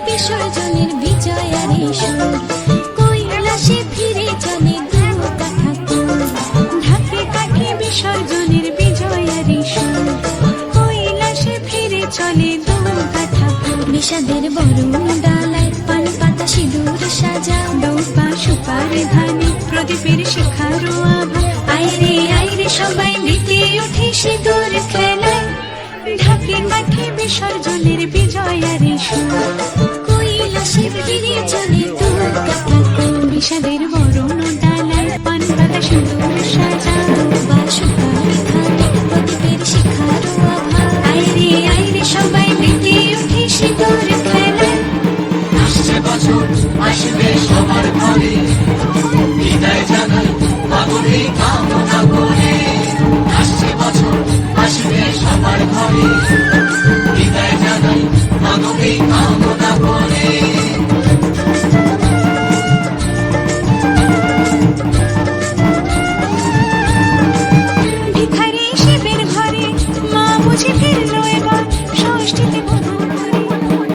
বিসর্জনের বিজয়ারে সুর কৈলাসে ফিরে চলে দু কাঠা কুল। ঢাকে কাঠে বিসর্জনের বিজয়ারে সুর কৈলাসে ফিরে চলে দু কাঠা কুল। বিষাদের বরণ ডালায় পান পাতা সিঁদুর সাজা দৌপা সুপারি ধানে প্রদীপের শিখারো আভা। আইরে সবাই মেতে উঠে সিঁদুর খেলায় ঢাকে কাঠে বিসর্জনের বিজয়ারে সুর কৈলাসে ফিরে চলে দু কাঠা কুল। বিষাদের বরণ ডালায় পান পাতা সিঁদুর সাজা দৌপা সুপারি ধানে প্রদীপের শিখারো আভা। আইরে সবাই মেতে উঠে সিঁদুর খেলায়। আসছে বছর আসবে সবার ঘরে, বিদায় জানাই মাগরে কামনা করে। আসছে বছর আসবে সবার ঘরে, বিদায় জানাই মাগরে কামনা করে। ভিখারি শিবের ঘরে মা বুঝে ফিরে